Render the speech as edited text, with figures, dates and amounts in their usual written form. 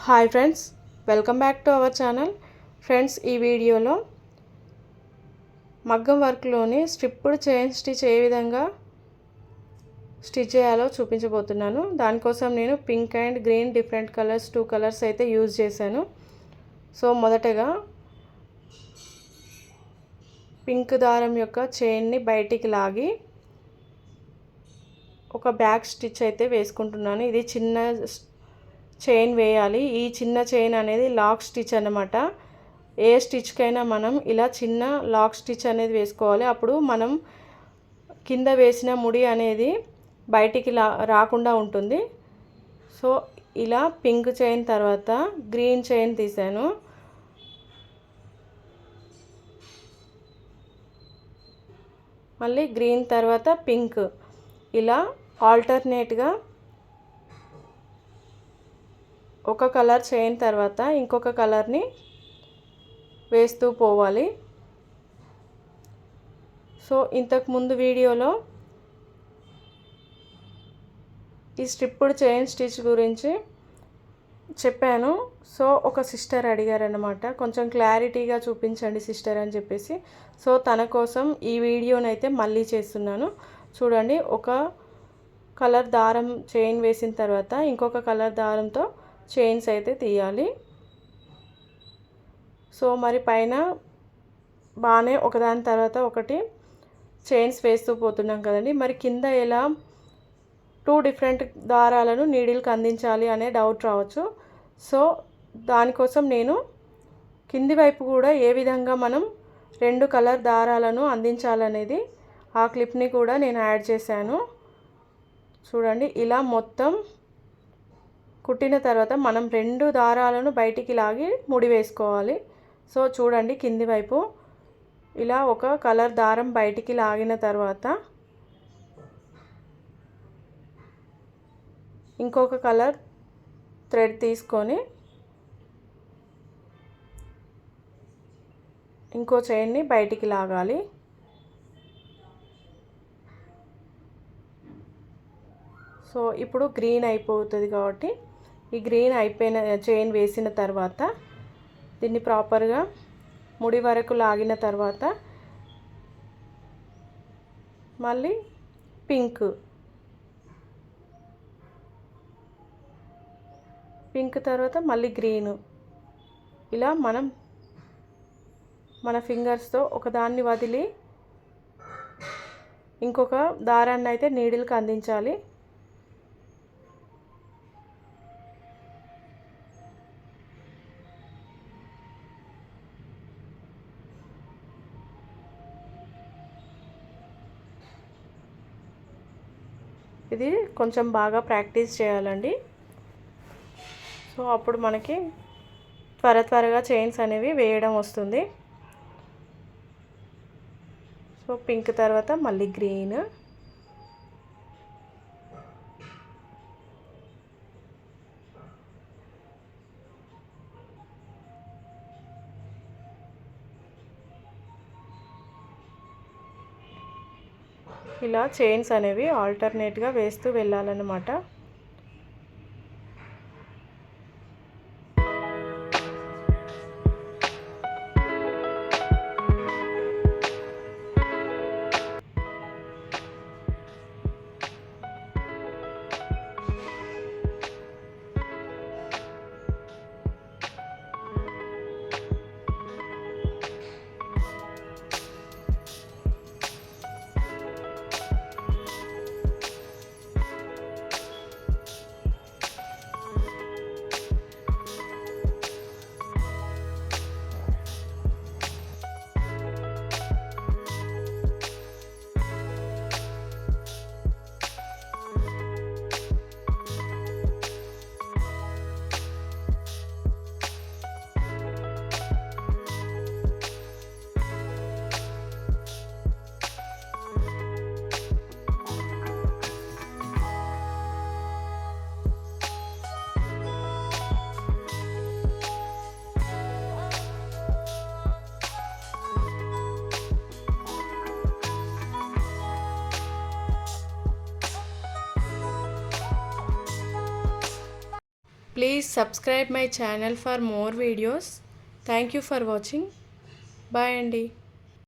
Hi friends, welcome back to our channel. Friends, ఈ వీడియోలో మగ్గం వర్క్లోని స్ట్రిప్డ్ చైన్ స్టిచ్ ఏ విధంగా స్టిచ్ చేయాలో చూపించబోతున్నాను. దానికోసం నేను pink and green different colours 2 colours అయితే యూజ్ చేశాను. సో మొదటగా పింక్ దారం యొక్క చైన్ని బయటికి లాగి ఒక బ్యాక్ స్టిచ్ అయితే వేసుకుంటున్నాను. ఇది చిన్న చైన్ వేయాలి. ఈ చిన్న చైన్ అనేది లాక్ స్టిచ్ అన్నమాట. ఏ స్టిచ్కైనా మనం ఇలా చిన్న లాక్ స్టిచ్ అనేది వేసుకోవాలి. అప్పుడు మనం కింద వేసిన ముడి అనేది బయటికి రాకుండా ఉంటుంది. సో ఇలా పింక్ చైన్ తర్వాత గ్రీన్ చైన్ తీసాను. మళ్ళీ గ్రీన్ తర్వాత పింక్, ఇలా ఆల్టర్నేట్గా ఒక కలర్ చైన్ తర్వాత ఇంకొక కలర్ని వేస్తూ పోవాలి. సో ఇంతకు ముందు వీడియోలో ఈ స్ట్రిప్డ్ చైన్ స్టిచ్ గురించి చెప్పాను. సో ఒక సిస్టర్ అడిగారన్నమాట, కొంచెం క్లారిటీగా చూపించండి సిస్టర్ అని చెప్పేసి. సో తన కోసం ఈ వీడియోనైతే మళ్ళీ చేస్తున్నాను. చూడండి, ఒక కలర్ దారం చైన్ వేసిన తర్వాత ఇంకొక కలర్ దారంతో చైన్స్ అయితే తీయాలి. సో మరి పైన బాగానే ఒకదాని తర్వాత ఒకటి చైన్స్ వేస్తూ పోతున్నాం కదండి. మరి కింద ఎలా 2 డిఫరెంట్ దారాలను నీడిల్కి అందించాలి అనే డౌట్ రావచ్చు. సో దానికోసం నేను కింది వైపు కూడా ఏ విధంగా మనం 2 కలర్ దారాలను అందించాలనేది ఆ క్లిప్ని కూడా నేను యాడ్ చేశాను. చూడండి, ఇలా మొత్తం కుట్టిన తర్వాత మనం 2 దారాలను బయటికి లాగి ముడి వేసుకోవాలి. సో చూడండి, కింది వైపు ఇలా ఒక కలర్ దారం బయటికి లాగిన తర్వాత ఇంకొక కలర్ థ్రెడ్ తీసుకొని ఇంకో చైన్ని బయటికి లాగాలి. సో ఇప్పుడు గ్రీన్ అయిపోతుంది కాబట్టి ఈ గ్రీన్ అయిపోయిన చైన్ వేసిన తర్వాత దీన్ని ప్రాపర్గా ముడి వరకు లాగిన తర్వాత మళ్ళీ పింక్ తర్వాత మళ్ళీ గ్రీను, ఇలా మనం మన ఫింగర్స్తో ఒకదాన్ని వదిలి ఇంకొక దారాన్ని అయితే నీడిల్కి అందించాలి. ఇది కొంచెం బాగా ప్రాక్టీస్ చేయాలండి. సో అప్పుడు మనకి త్వరగా చైన్స్ అనేవి వేయడం వస్తుంది. సో పింక్ తర్వాత మళ్ళీ గ్రీన్, ఇలా చైన్స్ అనేవి ఆల్టర్నేట్గా వేస్తూ వెళ్ళాలన్నమాట. Please subscribe my channel for more videos. Thank you for watching. Bye అండి.